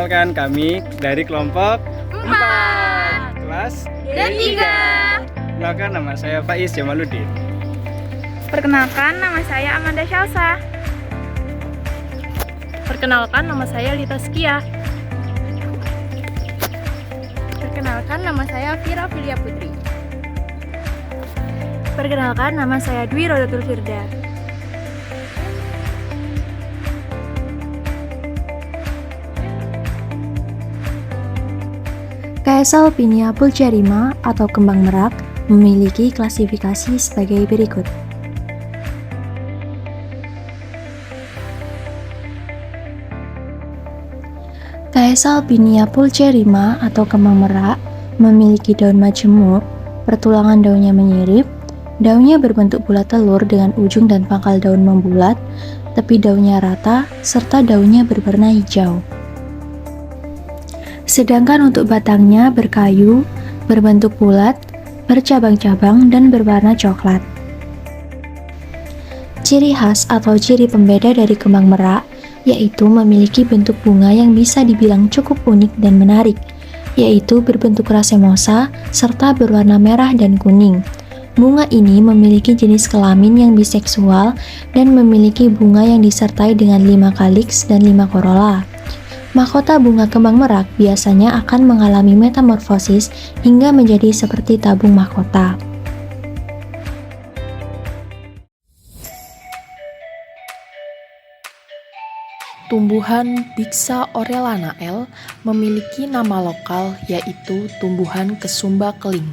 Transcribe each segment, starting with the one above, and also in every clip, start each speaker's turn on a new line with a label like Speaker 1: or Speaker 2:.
Speaker 1: Perkenalkan kami dari kelompok 4 kelas
Speaker 2: D3.
Speaker 1: Perkenalkan nama saya Faiz Jamaluddin.
Speaker 2: Perkenalkan, nama saya Amanda Shalsa.
Speaker 3: Perkenalkan, nama saya Lita Skia.
Speaker 2: Perkenalkan, nama saya Vira Filia Putri.
Speaker 3: Perkenalkan, nama saya Dwi Rodatul Firda.
Speaker 4: Caesalpinia pulcherrima atau kembang merak memiliki klasifikasi sebagai berikut. Caesalpinia pulcherrima atau kembang merak memiliki daun majemuk, pertulangan daunnya menyirip, daunnya berbentuk bulat telur dengan ujung dan pangkal daun membulat, tepi daunnya rata, serta daunnya berwarna hijau. Sedangkan untuk batangnya berkayu, berbentuk bulat, bercabang-cabang, dan berwarna coklat. Ciri khas atau ciri pembeda dari kembang merak yaitu memiliki bentuk bunga yang bisa dibilang cukup unik dan menarik, yaitu berbentuk racemosa serta berwarna merah dan kuning. Bunga ini memiliki jenis kelamin yang biseksual dan memiliki bunga yang disertai dengan 5 kaliks dan 5 korola. Mahkota bunga kembang merak biasanya akan mengalami metamorfosis hingga menjadi seperti tabung mahkota.
Speaker 5: Tumbuhan Bixa orellana L memiliki nama lokal yaitu tumbuhan kesumba keling.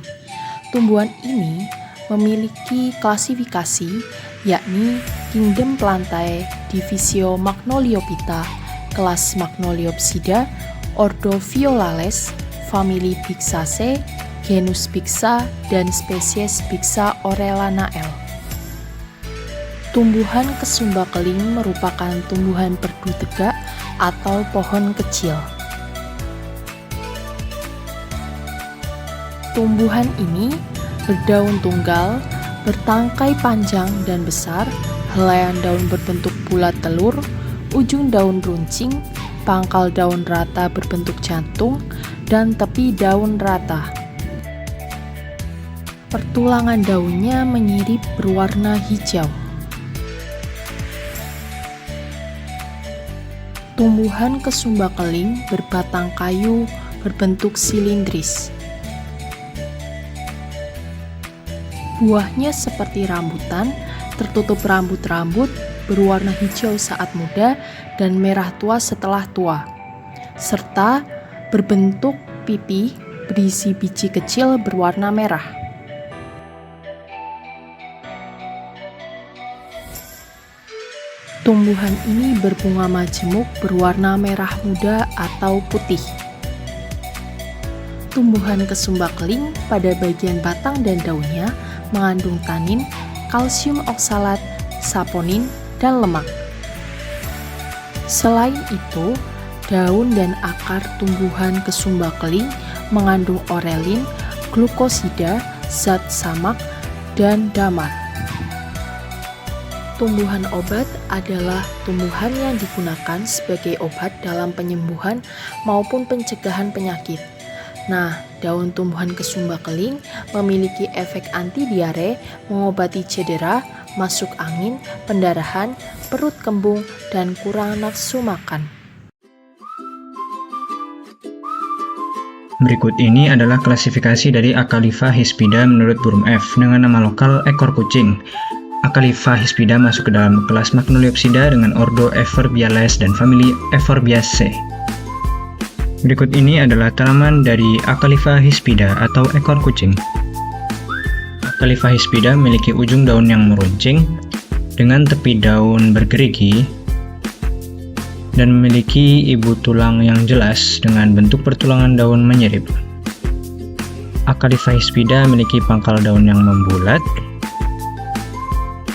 Speaker 5: Tumbuhan ini memiliki klasifikasi yakni Kingdom Plantae, Divisio Magnoliophyta, kelas Magnoliopsida, ordo Violales, famili Bixaceae, genus Bixa, dan spesies Bixa orellana L. Tumbuhan kesumba keling merupakan tumbuhan perdu tegak atau pohon kecil. Tumbuhan ini berdaun tunggal, bertangkai panjang dan besar, helaian daun berbentuk bulat telur, ujung daun runcing, pangkal daun rata berbentuk jantung, dan tepi daun rata. Pertulangan daunnya menyirip berwarna hijau. Tumbuhan kesumba keling berbatang kayu berbentuk silindris. Buahnya seperti rambutan, tertutup rambut-rambut, berwarna hijau saat muda dan merah tua setelah tua, serta berbentuk pipi berisi biji kecil berwarna merah. Tumbuhan ini berbunga majemuk berwarna merah muda atau putih. Tumbuhan kesumba keling pada bagian batang dan daunnya mengandung tanin, kalsium oksalat, saponin, dan lemak. Selain itu, daun dan akar tumbuhan kesumba keling mengandung orelin, glukosida, zat samak, dan damar. Tumbuhan obat adalah tumbuhan yang digunakan sebagai obat dalam penyembuhan maupun pencegahan penyakit. Nah, daun tumbuhan kesumba keling memiliki efek anti diare, mengobati cedera, masuk angin, pendarahan, perut kembung, dan kurang nafsu makan.
Speaker 6: Berikut ini adalah klasifikasi dari Acalypha hispida menurut Burung F dengan nama lokal ekor kucing. Acalypha hispida masuk ke dalam kelas Magnoliopsida dengan ordo Euphorbiales dan famili Euphorbiaceae. Berikut ini adalah tanaman dari Acalypha hispida atau ekor kucing. Acalypha hispida memiliki ujung daun yang meruncing dengan tepi daun bergerigi dan memiliki ibu tulang yang jelas dengan bentuk pertulangan daun menyirip. Acalypha hispida memiliki pangkal daun yang membulat.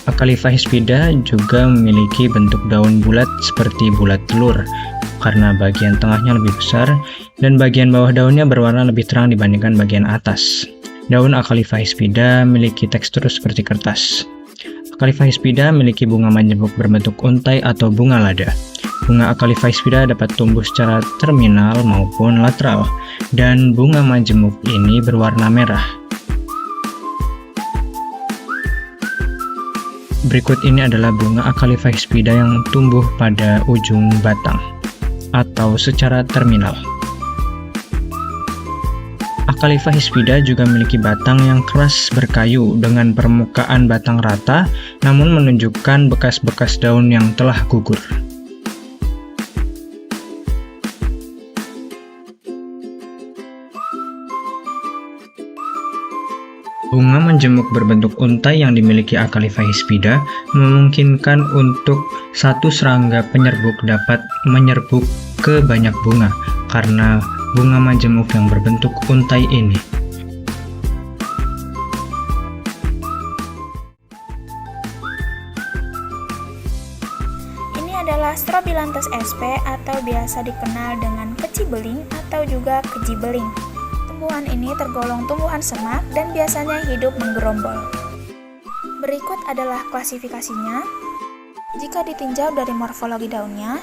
Speaker 6: Acalypha hispida juga memiliki bentuk daun bulat seperti bulat telur karena bagian tengahnya lebih besar dan bagian bawah daunnya berwarna lebih terang dibandingkan bagian atas. Daun Acalypha hispida memiliki tekstur seperti kertas. Acalypha hispida memiliki bunga majemuk berbentuk untai atau bunga lada. Bunga Acalypha hispida dapat tumbuh secara terminal maupun lateral, dan bunga majemuk ini berwarna merah. Berikut ini adalah bunga Acalypha hispida yang tumbuh pada ujung batang atau secara terminal. Acalypha hispida juga memiliki batang yang keras berkayu dengan permukaan batang rata, namun menunjukkan bekas-bekas daun yang telah gugur. Bunga menjemuk berbentuk untai yang dimiliki Acalypha hispida memungkinkan untuk satu serangga penyerbuk dapat menyerbuk ke banyak bunga karena bunga majemuk yang berbentuk untai ini.
Speaker 2: Ini adalah Strobilanthes sp atau biasa dikenal dengan keci beling atau juga keji beling. Tumbuhan ini tergolong tumbuhan semak dan biasanya hidup menggerombol. Berikut adalah klasifikasinya. Jika ditinjau dari morfologi daunnya,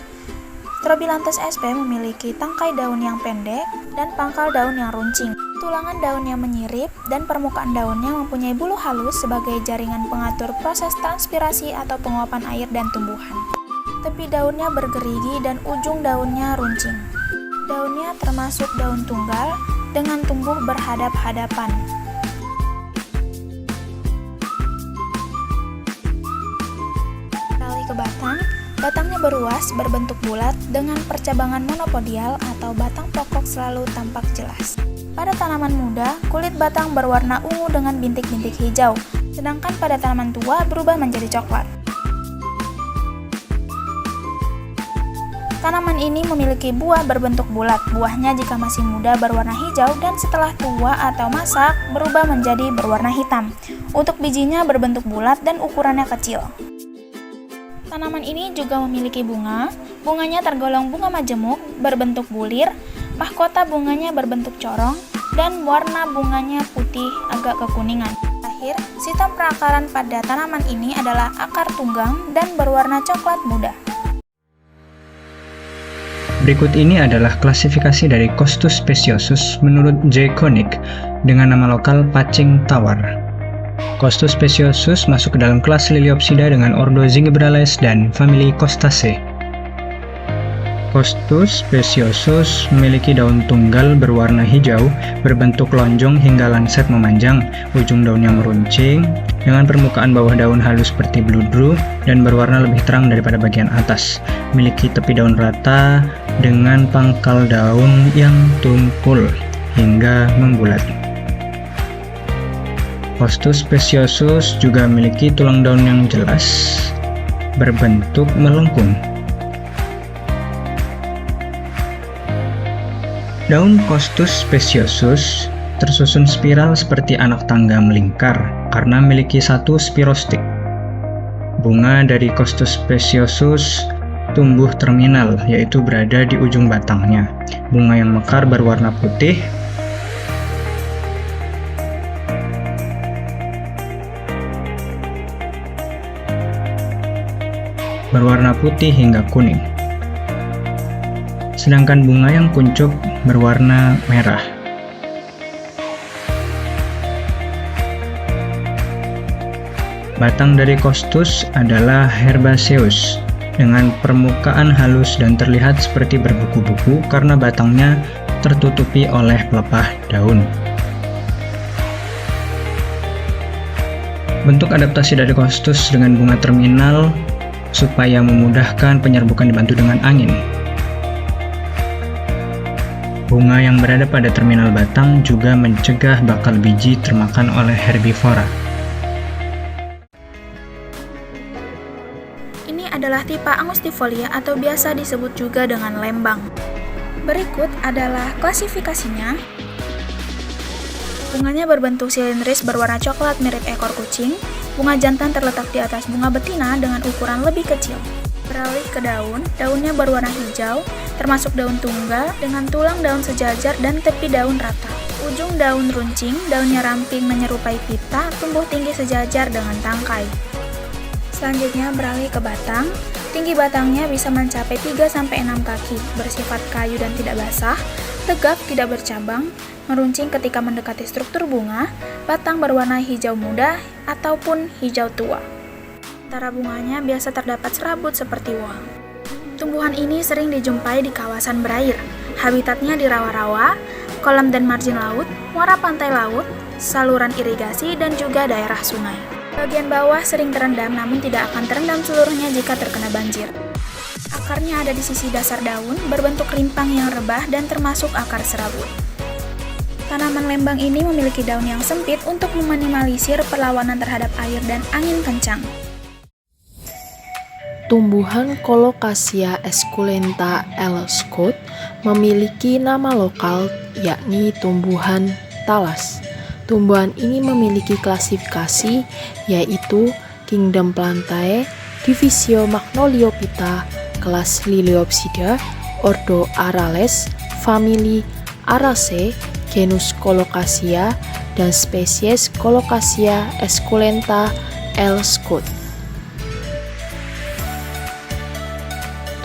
Speaker 2: Strobilanthes sp memiliki tangkai daun yang pendek dan pangkal daun yang runcing. Tulangan daun yang menyirip dan permukaan daunnya mempunyai bulu halus sebagai jaringan pengatur proses transpirasi atau penguapan air dan tumbuhan. Tepi daunnya bergerigi dan ujung daunnya runcing. Daunnya termasuk daun tunggal dengan tumbuh berhadap-hadapan. Beralih ke batang, batangnya beruas, berbentuk bulat dengan percabangan monopodial atau batang pokok selalu tampak jelas. Pada tanaman muda, kulit batang berwarna ungu dengan bintik-bintik hijau, sedangkan pada tanaman tua berubah menjadi coklat. Tanaman ini memiliki buah berbentuk bulat. Buahnya jika masih muda berwarna hijau dan setelah tua atau masak berubah menjadi berwarna hitam. Untuk bijinya berbentuk bulat dan ukurannya kecil. Tanaman ini juga memiliki bunga. Bunganya tergolong bunga majemuk, berbentuk bulir. Mahkota bunganya berbentuk corong dan warna bunganya putih agak kekuningan. Terakhir, sistem perakaran pada tanaman ini adalah akar tunggang dan berwarna coklat muda.
Speaker 6: Berikut ini adalah klasifikasi dari Costus speciosus menurut J. Koenig dengan nama lokal pacing tawar. Costus speciosus masuk ke dalam kelas Liliopsida dengan ordo Zingiberales dan famili Costaceae. Costus speciosus memiliki daun tunggal berwarna hijau, berbentuk lonjong hingga lancet memanjang, ujung daunnya meruncing, dengan permukaan bawah daun halus seperti bludru dan berwarna lebih terang daripada bagian atas. Memiliki tepi daun rata dengan pangkal daun yang tumpul hingga membulat. Costus speciosus juga memiliki tulang daun yang jelas, berbentuk melengkung. Daun Costus speciosus tersusun spiral seperti anak tangga melingkar karena memiliki satu spirostik. Bunga dari Costus speciosus tumbuh terminal, yaitu berada di ujung batangnya. Bunga yang mekar berwarna putih, hingga kuning. Sedangkan bunga yang kuncup berwarna merah. Batang dari Costus adalah herbaceous dengan permukaan halus dan terlihat seperti berbuku-buku karena batangnya tertutupi oleh pelepah daun. Bentuk adaptasi dari Costus dengan bunga terminal supaya memudahkan penyerbukan dibantu dengan angin. Bunga yang berada pada terminal batang juga mencegah bakal biji termakan oleh herbivora.
Speaker 2: Ini adalah tipe Angustifolia atau biasa disebut juga dengan lembang. Berikut adalah klasifikasinya. Bunganya berbentuk silindris berwarna coklat mirip ekor kucing. Bunga jantan terletak di atas bunga betina dengan ukuran lebih kecil. Beralih ke daun, daunnya berwarna hijau, termasuk daun tunggal dengan tulang daun sejajar dan tepi daun rata. Ujung daun runcing, daunnya ramping menyerupai pita, tumbuh tinggi sejajar dengan tangkai. Selanjutnya beralih ke batang. Tinggi batangnya bisa mencapai 3-6 kaki, bersifat kayu dan tidak basah, tegak tidak bercabang, meruncing ketika mendekati struktur bunga, batang berwarna hijau muda ataupun hijau tua. Antara bunganya biasa terdapat serabut seperti wol. Tumbuhan ini sering dijumpai di kawasan berair. Habitatnya di rawa-rawa, kolam dan margin laut, muara pantai laut, saluran irigasi, dan juga daerah sungai. Bagian bawah sering terendam namun tidak akan terendam seluruhnya jika terkena banjir. Akarnya ada di sisi dasar daun, berbentuk rimpang yang rebah dan termasuk akar serabut. Tanaman lembang ini memiliki daun yang sempit untuk meminimalisir perlawanan terhadap air dan angin kencang.
Speaker 5: Tumbuhan Colocasia esculenta L. Scott memiliki nama lokal yakni tumbuhan talas. Tumbuhan ini memiliki klasifikasi yaitu Kingdom Plantae, Divisio Magnoliophyta, kelas Liliopsida, ordo Arales, famili Araceae, genus Colocasia, dan spesies Colocasia esculenta L. Scott.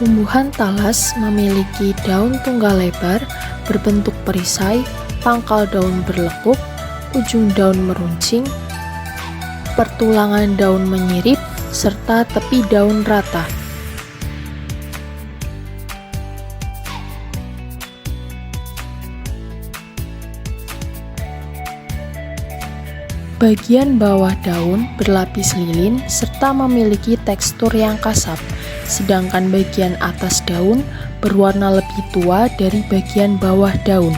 Speaker 5: Tumbuhan talas memiliki daun tunggal lebar, berbentuk perisai, pangkal daun berlekuk, ujung daun meruncing, pertulangan daun menyirip, serta tepi daun rata. Bagian bawah daun berlapis lilin serta memiliki tekstur yang kasar, sedangkan bagian atas daun berwarna lebih tua dari bagian bawah daun.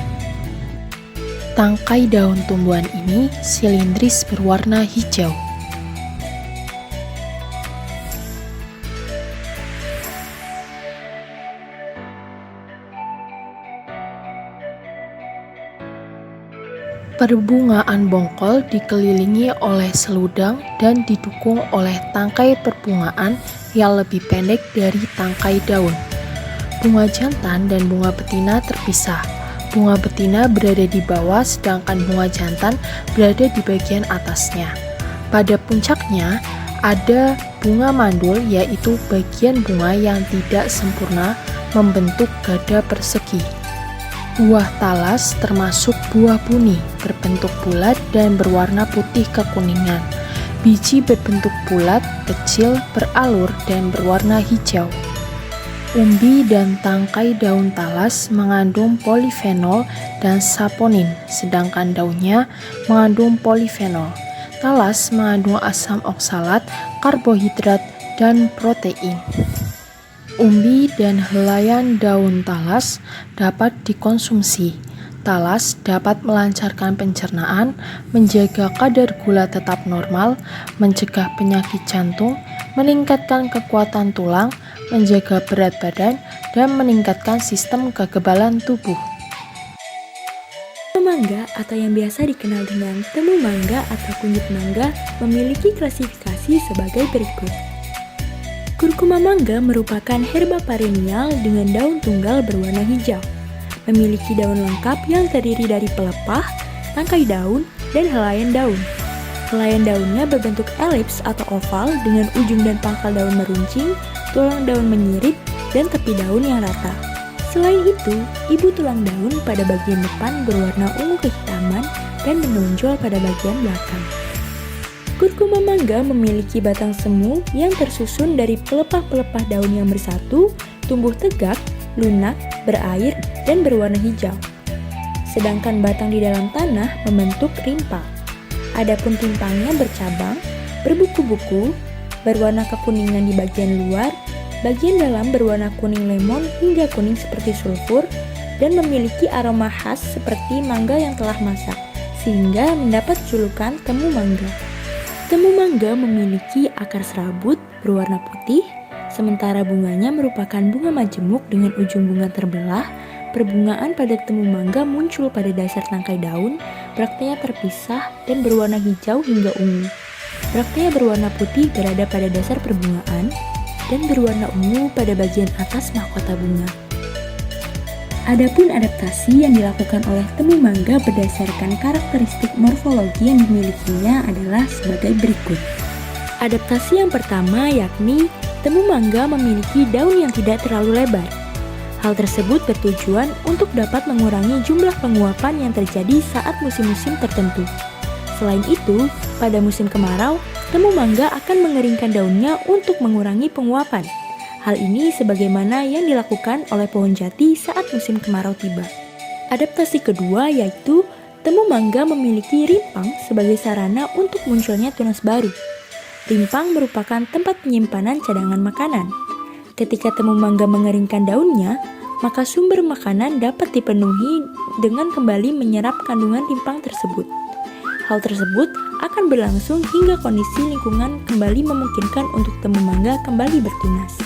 Speaker 5: Tangkai daun tumbuhan ini silindris berwarna hijau. Perbungaan bongkol dikelilingi oleh seludang dan didukung oleh tangkai perbungaan yang lebih pendek dari tangkai daun. Bunga jantan dan bunga betina terpisah. Bunga betina berada di bawah sedangkan bunga jantan berada di bagian atasnya. Pada puncaknya ada bunga mandul yaitu bagian bunga yang tidak sempurna membentuk gada persegi. Buah talas termasuk buah buni, berbentuk bulat dan berwarna putih kekuningan. Biji berbentuk bulat, kecil, beralur, dan berwarna hijau. Umbi dan tangkai daun talas mengandung polifenol dan saponin, sedangkan daunnya mengandung polifenol. Talas mengandung asam oksalat, karbohidrat, dan protein. Umbi dan helaian daun talas dapat dikonsumsi. Talas dapat melancarkan pencernaan, menjaga kadar gula tetap normal, mencegah penyakit jantung, meningkatkan kekuatan tulang, menjaga berat badan, dan meningkatkan sistem kekebalan tubuh.
Speaker 7: Mangga atau yang biasa dikenal dengan temu mangga atau kunyit mangga memiliki klasifikasi sebagai berikut. Curcuma mangga merupakan herba perennial dengan daun tunggal berwarna hijau. Memiliki daun lengkap yang terdiri dari pelepah, tangkai daun, dan helaian daun. Helaian daunnya berbentuk elips atau oval dengan ujung dan pangkal daun meruncing, tulang daun menyirip, dan tepi daun yang rata. Selain itu, ibu tulang daun pada bagian depan berwarna ungu kehitaman dan menonjol pada bagian belakang. Curcuma mangga memiliki batang semu yang tersusun dari pelepah-pelepah daun yang bersatu, tumbuh tegak, lunak, berair, dan berwarna hijau. Sedangkan batang di dalam tanah membentuk rimpang. Adapun timpangnya bercabang, berbuku-buku, berwarna kekuningan di bagian luar, bagian dalam berwarna kuning lemon hingga kuning seperti sulfur, dan memiliki aroma khas seperti mangga yang telah masak, sehingga mendapat julukan temu mangga. Temu mangga memiliki akar serabut berwarna putih, sementara bunganya merupakan bunga majemuk dengan ujung bunga terbelah. Perbungaan pada temu mangga muncul pada dasar tangkai daun, braktenya terpisah dan berwarna hijau hingga ungu. Braktenya berwarna putih berada pada dasar perbungaan dan berwarna ungu pada bagian atas mahkota bunga. Adapun adaptasi yang dilakukan oleh temu mangga berdasarkan karakteristik morfologi yang dimilikinya adalah sebagai berikut. Adaptasi yang pertama yakni temu mangga memiliki daun yang tidak terlalu lebar. Hal tersebut bertujuan untuk dapat mengurangi jumlah penguapan yang terjadi saat musim-musim tertentu. Selain itu, pada musim kemarau, temu mangga akan mengeringkan daunnya untuk mengurangi penguapan. Hal ini sebagaimana yang dilakukan oleh pohon jati saat musim kemarau tiba. Adaptasi kedua yaitu temu mangga memiliki rimpang sebagai sarana untuk munculnya tunas baru. Rimpang merupakan tempat penyimpanan cadangan makanan. Ketika temu mangga mengeringkan daunnya, maka sumber makanan dapat dipenuhi dengan kembali menyerap kandungan rimpang tersebut. Hal tersebut akan berlangsung hingga kondisi lingkungan kembali memungkinkan untuk temu mangga kembali bertunas.